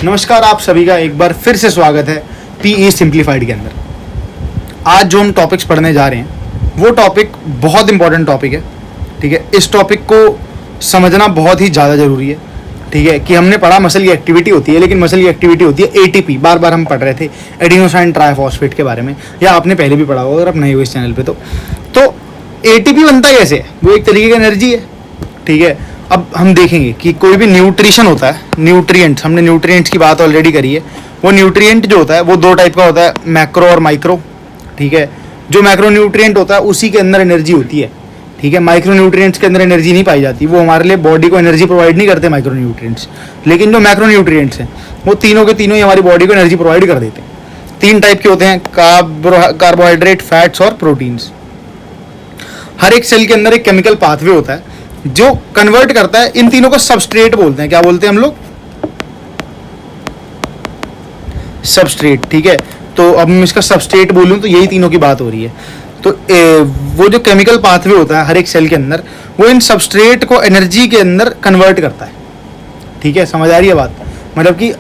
नमस्कार, आप सभी का एक बार फिर से स्वागत है पीई सिंप्लीफाइड के अंदर। आज जो हम टॉपिक्स पढ़ने जा रहे हैं वो टॉपिक बहुत इंपॉर्टेंट टॉपिक है। ठीक है, इस टॉपिक को समझना बहुत ही ज़्यादा ज़रूरी है। ठीक है, कि हमने पढ़ा मसल की एक्टिविटी होती है, लेकिन मसल की एक्टिविटी होती है एटीपी। बार बार हम पढ़ रहे थे एडिनोसाइन ट्राइफॉस्फेट के बारे में, या आपने पहले भी पढ़ा होगा अगर आप नए हो इस चैनल पे तो एटीपी बनता कैसे है? वो एक तरीके का एनर्जी है। ठीक है, अब हम देखेंगे कि कोई भी न्यूट्रिशन होता है, न्यूट्रिएंट्स, हमने न्यूट्रिएंट्स की बात ऑलरेडी करी है। वो न्यूट्रिएंट जो होता है वो दो टाइप का होता है, मैक्रो और माइक्रो। ठीक है, जो मैक्रो न्यूट्रिएंट होता है उसी के अंदर एनर्जी होती है। ठीक है, माइक्रो न्यूट्रिएंट्स के अंदर एनर्जी नहीं पाई जाती, वो हमारे लिए बॉडी को एनर्जी प्रोवाइड नहीं करते माइक्रो न्यूट्रिएंट्स। लेकिन जो मैक्रो न्यूट्रिएंट्स हैं वो तीनों के तीनों ही हमारी बॉडी को एनर्जी प्रोवाइड कर देते हैं। तीन टाइप के होते हैं, कार्बोहाइड्रेट, फैट्स और प्रोटीन्स। हर एक सेल के अंदर एक केमिकल पाथवे होता है जो कन्वर्ट करता है इन तीनों को। सबस्ट्रेट बोलते हैं। क्या बोलते हैं हम लोग? सबस्ट्रेट। ठीक है, तो अब मैं इसका सबस्ट्रेट बोलूं तो यही तीनों की बात हो रही है। तो वो जो केमिकल पाथवे होता है हर एक सेल के अंदर, वो इन सबस्ट्रेट को एनर्जी के अंदर कन्वर्ट करता है। ठीक है, समझ आ रही है बात? मतलब कि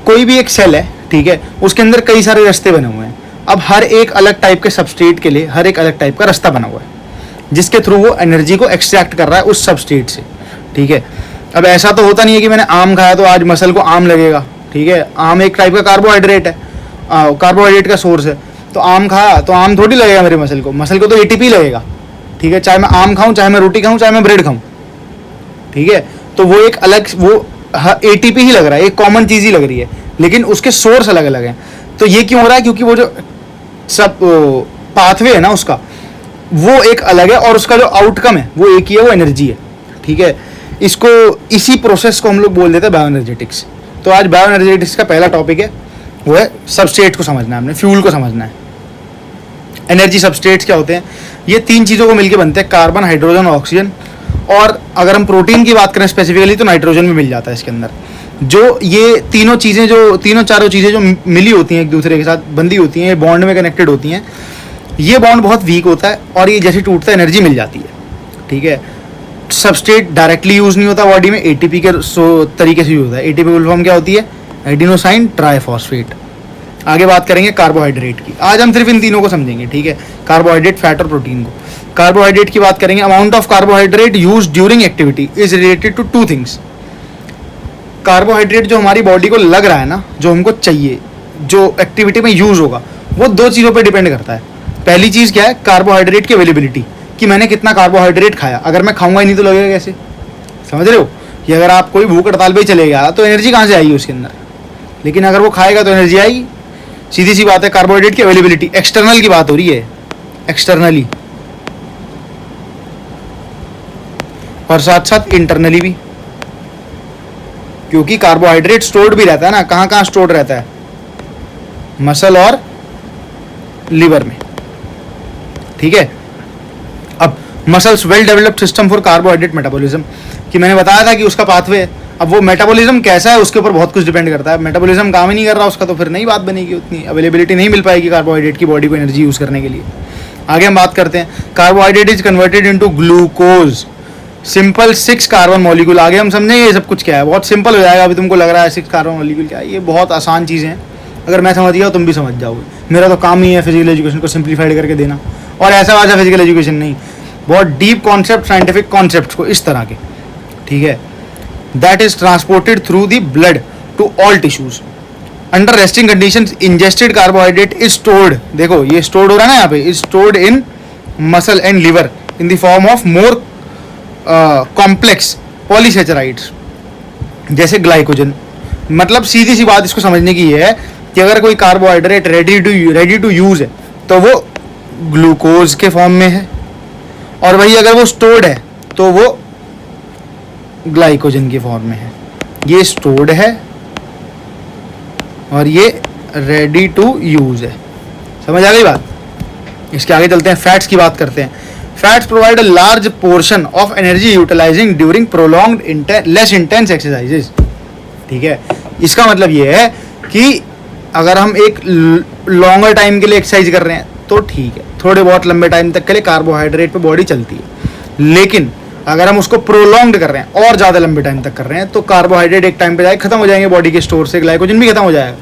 कोई भी एक सेल है, ठीक है, उसके अंदर कई सारे रास्ते बने हुए हैं। अब हर एक अलग टाइप के सबस्ट्रेट के लिए हर एक अलग टाइप का रास्ता बना हुआ है जिसके थ्रू वो एनर्जी को एक्सट्रैक्ट कर रहा है उस सबस्ट्रेट से। ठीक है, अब ऐसा तो होता नहीं है कि मैंने आम खाया तो आज मसल को आम लगेगा। ठीक है, आम एक टाइप का कार्बोहाइड्रेट है, कार्बोहाइड्रेट का सोर्स है। तो आम खाया तो आम थोड़ी लगेगा मेरे मसल को तो एटीपी लगेगा। ठीक है, चाहे मैं आम खाऊं, चाहे मैं रोटी खाऊं, चाहे मैं ब्रेड खाऊं। ठीक है, तो वो एक अलग, वो एटीपी ही लग रहा है, एक कॉमन चीज़ ही लग रही है, लेकिन उसके सोर्स अलग अलग हैं। तो ये क्यों हो रहा है? क्योंकि वो जो सब पाथवे है ना उसका, वो एक अलग है और उसका जो आउटकम है वो एक ही है, वो एनर्जी है। ठीक है, इसी प्रोसेस को हम लोग बोल देते हैं बायोएनर्जेटिक्स। तो आज बायोएनर्जेटिक्स का पहला टॉपिक है, वो है सबस्ट्रेट को समझना है, हमने फ्यूल को समझना है। एनर्जी सबस्ट्रेट्स क्या होते हैं? ये तीन चीज़ों को मिलकर बनते हैं, कार्बन, हाइड्रोजन, ऑक्सीजन। और अगर हम प्रोटीन की बात करें स्पेसिफिकली तो नाइट्रोजन भी मिल जाता है इसके अंदर। जो ये तीनों चीज़ें, जो तीनों चारों चीज़ें जो मिली होती हैं एक दूसरे के साथ, बंधी होती हैं, बॉन्ड में कनेक्टेड होती हैं। ये बॉन्ड बहुत वीक होता है और ये जैसे टूटता है एनर्जी मिल जाती है। ठीक है, सबस्ट्रेट डायरेक्टली यूज़ नहीं होता बॉडी में, एटीपी के तरीके से यूज होता है। एटीपी फुल फॉर्म क्या होती है? Adenosine triphosphate. आगे बात करेंगे कार्बोहाइड्रेट की। आज हम सिर्फ इन तीनों को समझेंगे। ठीक है, कार्बोहाइड्रेट, फैट और प्रोटीन को। कार्बोहाइड्रेट की बात करेंगे, amount of carbohydrate use during activity is related to two things. Carbohydrate जो हमारी बॉडी को लग रहा है ना, जो हमको चाहिए, जो एक्टिविटी में यूज होगा, वो दो चीज़ों पे डिपेंड करता है। पहली चीज़ क्या है? कार्बोहाइड्रेट की अवेलेबिलिटी, कि मैंने कितना कार्बोहाइड्रेट खाया। अगर मैं खाऊंगा ही नहीं तो लगेगा कैसे? समझ रहे हो? कि अगर आप कोई भूख हड़ताल पे चले गया तो एनर्जी कहाँ से आएगी उसके अंदर? लेकिन अगर वो खाएगा तो एनर्जी आएगी। सीधी सी बात है। कार्बोहाइड्रेट की अवेलेबिलिटी, एक्सटर्नल की बात हो रही है, एक्सटर्नली, और साथ साथ इंटरनली भी, क्योंकि कार्बोहाइड्रेट स्टोर्ड भी रहता है ना। कहाँ कहाँ स्टोर्ड रहता है? मसल और लिवर में। ठीक है, अब muscles well developed system for carbohydrate metabolism, कि मैंने बताया था कि उसका पाथवे है। अब वो मेटाबॉलिज्म कैसा है उसके ऊपर बहुत कुछ डिपेंड करता है। मेटाबॉलिज्म काम ही नहीं कर रहा उसका तो फिर नई बात बनेगी, उतनी अवेलेबिलिटी नहीं मिल पाएगी कार्बोहाइड्रेट की बॉडी को एनर्जी यूज करने के लिए। आगे हम बात करते हैं, carbohydrate is converted into glucose, simple 6 carbon molecule. आगे हम समझेंगे ये सब कुछ क्या है, बहुत सिंपल हो जाएगा। अभी तुमको लग रहा है 6 कार्बन मॉलिक्यूल क्या है, ये बहुत आसान चीज़ें हैं। अगर मैं समझ गया तुम भी समझ जाओगे। मेरा तो काम ही है फिजिकल एजुकेशन को सिंप्लीफाइड करके देना, और ऐसा वैसा फिजिकल एजुकेशन नहीं, बहुत डीप कॉन्सेप्ट, साइंटिफिक कॉन्सेप्ट को इस तरह के। ठीक है, that is transported through the blood to all tissues under resting conditions. Ingested carbohydrate is stored, देखो ये स्टोर्ड हो रहा है ना यहाँ पे, is stored in muscle and liver in the form of more complex polysaccharides जैसे ग्लाइकोजन। मतलब सीधी सी बात इसको समझने की ये है कि अगर कोई कार्बोहाइड्रेट रेडी टू यूज है तो वो ग्लूकोज के फॉर्म में है, और वही अगर वो स्टोर्ड है तो वो ग्लाइकोजन के फॉर्म में है। ये स्टोर्ड है और ये रेडी टू यूज है। समझ आ गई बात? इसके आगे चलते हैं, फैट्स की बात करते हैं। Fats provide a large portion of energy utilising during prolonged less intense exercises. ठीक है, इसका मतलब ये है कि अगर हम एक लॉन्गर टाइम के लिए एक्सरसाइज कर रहे हैं तो ठीक है, थोड़े बहुत लंबे टाइम तक के लिए कार्बोहाइड्रेट पे बॉडी चलती है। लेकिन अगर हम उसको प्रोलॉन्ग्ड कर रहे हैं और ज़्यादा लंबे टाइम तक कर रहे हैं तो कार्बोहाइड्रेट एक टाइम पे जाए खत्म हो जाएंगे बॉडी के स्टोर से, ग्लाइकोजन भी खत्म हो जाएगा।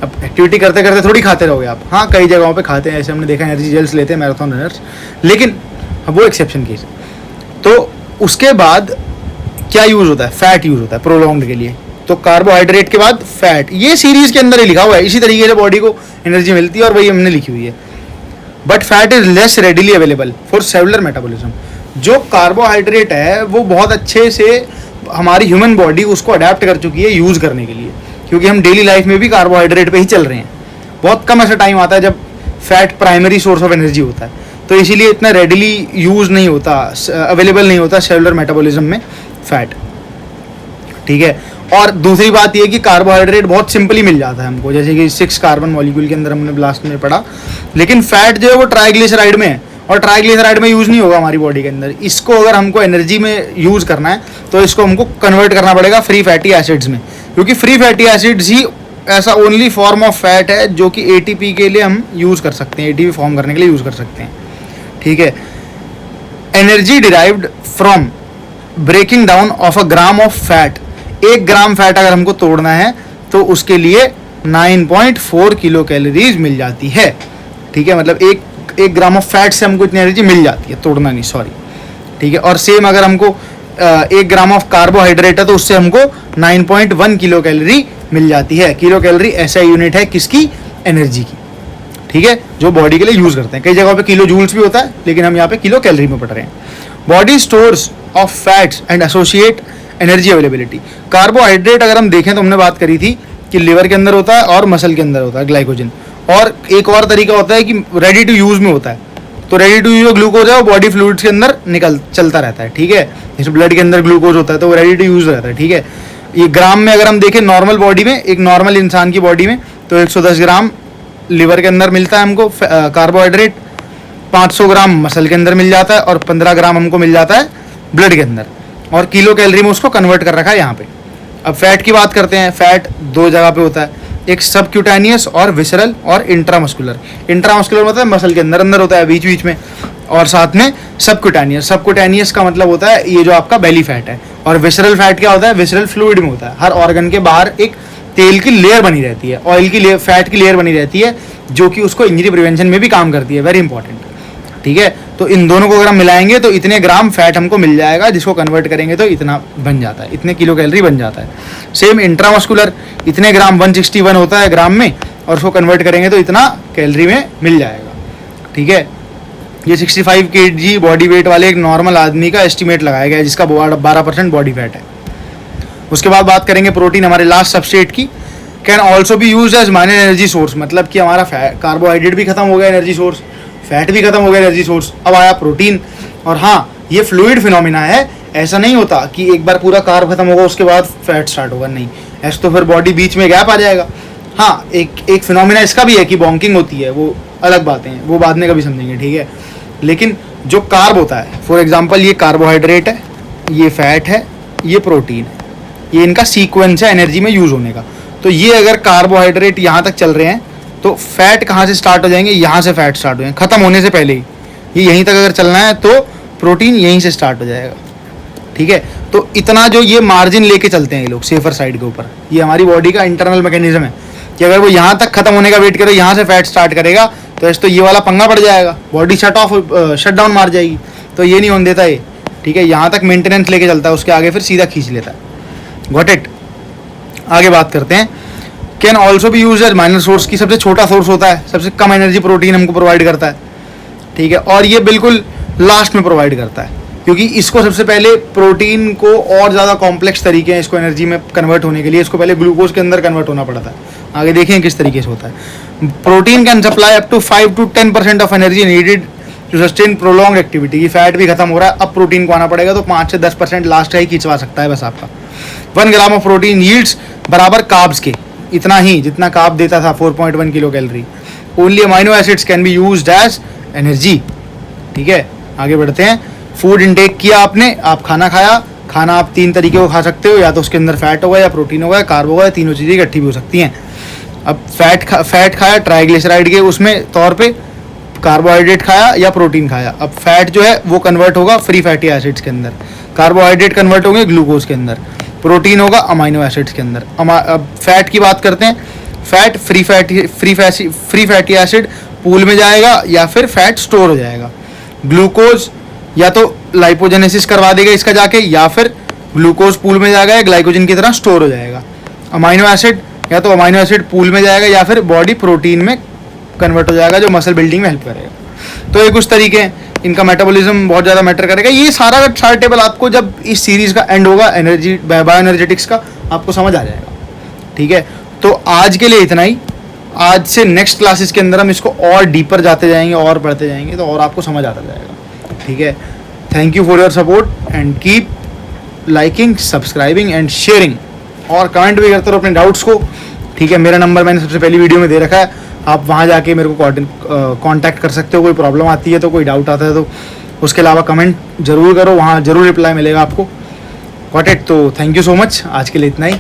अब एक्टिविटी करते करते थोड़ी खाते रहोगे आप, हाँ कई जगहों पे खाते हैं, ऐसे हमने देखा एनर्जी जेल्स लेते हैं मैराथन रनर्स, लेकिन वो एक्सेप्शन केस है। तो उसके बाद क्या यूज़ होता है, फैट यूज़ होता है प्रोलॉन्ग्ड के लिए। तो कार्बोहाइड्रेट के बाद फैट, ये सीरीज के अंदर ही लिखा हुआ है, इसी तरीके से बॉडी को एनर्जी मिलती है और वही हमने लिखी हुई है। But fat is less readily available for cellular metabolism. जो कार्बोहाइड्रेट है वो बहुत अच्छे से हमारी ह्यूमन बॉडी उसको अडेप्ट कर चुकी है यूज़ करने के लिए, क्योंकि हम डेली लाइफ में भी कार्बोहाइड्रेट पे ही चल रहे हैं। बहुत कम ऐसा टाइम आता है जब fat primary source of energy होता है, तो इसीलिए इतना रेडिली यूज़ नहीं होता, अवेलेबल नहीं होता सेलुलर मेटाबॉलिज्म में फैट, ठीक है। और दूसरी बात ये कि कार्बोहाइड्रेट बहुत सिंपली मिल जाता है हमको, जैसे कि 6 कार्बन मॉलिक्यूल के अंदर हमने लास्ट में पढ़ा, लेकिन फैट जो है वो ट्राइग्लिसराइड में है और ट्राइग्लिसराइड में यूज़ नहीं होगा हमारी बॉडी के अंदर। इसको अगर हमको एनर्जी में यूज़ करना है तो इसको हमको कन्वर्ट करना पड़ेगा फ्री फैटी एसिड्स में, क्योंकि फ्री फैटी एसिड्स ही ऐसा ओनली फॉर्म ऑफ फैट है जो कि एटीपी के लिए हम यूज़ कर सकते हैं, एटीपी फॉर्म करने के लिए यूज़ कर सकते हैं, ठीक है। Energy derived from breaking down of a gram of fat, 1 gram fat अगर हमको तोड़ना है तो उसके लिए 9.4 किलो कैलोरीज मिल जाती है, ठीक है। मतलब एक ग्राम ऑफ फैट से हमको इतनी एनर्जी मिल जाती है, तोड़ना नहीं, सॉरी, ठीक है। और सेम अगर हमको 1 ग्राम ऑफ कार्बोहाइड्रेट है तो उससे हमको 9.1 किलो कैलोरी मिल जाती है। किलो कैलोरी ऐसा यूनिट है किसकी, एनर्जी की, ठीक है, जो बॉडी के लिए यूज़ करते हैं। कई जगहों पे किलो जूल्स भी होता है, लेकिन हम यहाँ पे किलो कैलोरी में पढ़ रहे हैं। Body stores of fats and associate energy availability. Carbohydrate अगर हम देखें तो हमने बात करी थी कि लिवर के अंदर होता है और मसल के अंदर होता है ग्लाइकोजन, और एक और तरीका होता है कि रेडी टू यूज़ में होता है। तो रेडी टू यूज जो ग्लूकोज है वो बॉडी फ्लूइड्स के अंदर चलता रहता है, ठीक है। जैसे ब्लड के अंदर ग्लूकोज होता है तो वो रेडी टू यूज़ रहता है, ठीक है। ये ग्राम में अगर हम देखें नॉर्मल बॉडी में, एक नॉर्मल इंसान की बॉडी में, तो 110 ग्राम लिवर के अंदर मिलता है हमको कार्बोहाइड्रेट, 500 ग्राम मसल के अंदर मिल जाता है और 15 ग्राम हमको मिल जाता है ब्लड के अंदर, और किलो कैलोरी में उसको कन्वर्ट कर रखा है यहाँ पे। अब फैट की बात करते हैं। फैट 2 जगह पे होता है, एक सबक्यूटेनियस और विसरल और इंट्रामस्कुलर। इंट्रामस्कुलर मतलब मसल के अंदर अंदर होता है बीच बीच में, और साथ में सबक्यूटेनियस। सबक्यूटेनियस का मतलब होता है ये जो आपका बेली फैट है, और विसरल फैट क्या होता है, विसरल फ्लूइड में होता है। हर ऑर्गन के बाहर एक तेल की लेयर बनी रहती है, ऑयल की लेयर, फैट की लेयर बनी रहती है, जो कि उसको इंजरी प्रिवेंशन में भी काम करती है, वेरी इंपॉर्टेंट, ठीक है। तो इन दोनों को अगर हम मिलाएंगे तो इतने ग्राम फैट हमको मिल जाएगा, जिसको कन्वर्ट करेंगे तो इतना बन जाता है, इतने किलो कैलोरी बन जाता है। सेम इंट्रामस्कुलर, इतने ग्राम 161 होता है ग्राम में, और उसको कन्वर्ट करेंगे तो इतना कैलोरी में मिल जाएगा, ठीक है। ये 65 kg बॉडी वेट वाले एक नॉर्मल आदमी का एस्टिमेट लगाया गया है, जिसका 12% बॉडी फैट है। उसके बाद बात करेंगे प्रोटीन, हमारे लास्ट सबस्ट्रेट की। कैन ऑल्सो भी use as minor energy source, मतलब कि हमारा कार्बोहाइड्रेट भी खत्म हो गया एनर्जी सोर्स, फैट भी खत्म हो गया एनर्जी सोर्स, अब आया प्रोटीन। और हाँ, ये फ्लूइड फिनोमिना है, ऐसा नहीं होता कि एक बार पूरा कार्ब खत्म होगा उसके बाद फैट स्टार्ट होगा, नहीं, ऐसा तो फिर बॉडी बीच में गैप आ जाएगा। हाँ, एक फिनोमिना इसका भी है कि बॉन्किंग होती है, वो अलग बातें हैं, वो बाद में कभी समझेंगे, ठीक है। लेकिन जो कार्ब होता है, फॉर एग्जांपल ये कार्बोहाइड्रेट है, ये फैट है, ये प्रोटीन है, ये इनका सीक्वेंस है एनर्जी में यूज़ होने का। तो ये अगर कार्बोहाइड्रेट यहाँ तक चल रहे हैं तो फैट कहाँ से स्टार्ट हो जाएंगे, यहाँ से फैट स्टार्ट हो जाएंगे, ख़त्म होने से पहले ही। ये यहीं तक अगर चलना है तो प्रोटीन यहीं से स्टार्ट हो जाएगा, ठीक है। तो इतना जो ये मार्जिन लेके चलते हैं ये लोग सेफर साइड के ऊपर, ये हमारी बॉडी का इंटरनल मैकेनिज्म है कि अगर वो यहाँ तक खत्म होने का वेट करे, यहाँ से फैट स्टार्ट करेगा तो ऐसे तो ये वाला पंगा पड़ जाएगा, बॉडी शट डाउन मार जाएगी, तो ये नहीं होने देता ये, ठीक है। यहाँ तक मेंटेनेंस लेके चलता है, उसके आगे फिर सीधा खींच लेता है। Got it. आगे बात करते हैं। कैन ऑल्सो भी यूज एज माइनर सोर्स, की सबसे छोटा सोर्स होता है, सबसे कम एनर्जी प्रोटीन हमको प्रोवाइड करता है, ठीक है। और ये बिल्कुल लास्ट में प्रोवाइड करता है, क्योंकि इसको सबसे पहले प्रोटीन को और ज़्यादा कॉम्प्लेक्स तरीके हैं इसको एनर्जी में कन्वर्ट होने के लिए, इसको पहले ग्लूकोज के अंदर कन्वर्ट होना पड़ता है। आगे देखें किस तरीके से होता है। Protein can supply up to 5 to 10% of energy needed to sustain prolong activity. की फैट भी खत्म हो रहा है, अब प्रोटीन को आना पड़ेगा, तो 5 से 10% लास्ट का ही खिंचवा सकता है बस आपका। 1 ग्राम ऑफ प्रोटीन यील्ड्स बराबर कार्ब्स के, इतना ही जितना कार्ब देता था 4.1 kilo calorie. Only amino acids can be used as energy, ठीक है। आगे बढ़ते हैं। फूड इनटेक किया आपने, आप खाना खाया, खाना आप 3 तरीके को खा सकते हो, या तो उसके अंदर फैट होगा, या प्रोटीन होगा, या कार्ब होगा, तीनों चीज़ें इकट्ठी भी हो सकती हैं। अब फैट खाया ट्राइग्लिसराइड के उसमें तौर पे, कार्बोहाइड्रेट खाया या प्रोटीन खाया। अब फैट जो है वो कन्वर्ट होगा फ्री फैटी एसिड्स के अंदर, कार्बोहाइड्रेट कन्वर्ट होंगे ग्लूकोज के अंदर, प्रोटीन होगा अमाइनो एसिड्स के अंदर। अब फैट की बात करते हैं, fat free fatty acid pool में जाएगा या फिर फैट स्टोर हो जाएगा। ग्लूकोज या तो लाइपोजेनेसिस करवा देगा इसका जाके, या फिर ग्लूकोज पूल में जाएगा या ग्लाइकोजन की तरह स्टोर हो जाएगा। अमाइनो एसिड या तो अमाइनो एसिड पूल में जाएगा या फिर बॉडी प्रोटीन में कन्वर्ट हो जाएगा जो मसल बिल्डिंग में हेल्प करेगा। तो ये कुछ तरीके हैं, इनका मेटाबॉलिज्म बहुत ज़्यादा मैटर करेगा। ये सारा टेबल आपको जब इस सीरीज़ का एंड होगा एनर्जी बायो एनर्जेटिक्स का, आपको समझ आ जाएगा। ठीक है, तो आज के लिए इतना ही। आज से नेक्स्ट क्लासेस के अंदर हम इसको और डीपर जाते जाएंगे और पढ़ते जाएंगे, तो और आपको समझ आता जाएगा। ठीक है, thank you for your support and keep liking, subscribing and sharing, और कमेंट भी करते रहो अपने डाउट्स को। ठीक है, मेरा नंबर मैंने सबसे पहली वीडियो में दे रखा है, आप वहाँ जाके मेरे को कांटेक्ट कर सकते हो। कोई प्रॉब्लम आती है तो, कोई डाउट आता है तो। उसके अलावा कमेंट जरूर करो, वहाँ जरूर रिप्लाई मिलेगा आपको। Got it. तो थैंक यू सो मच, आज के लिए इतना ही।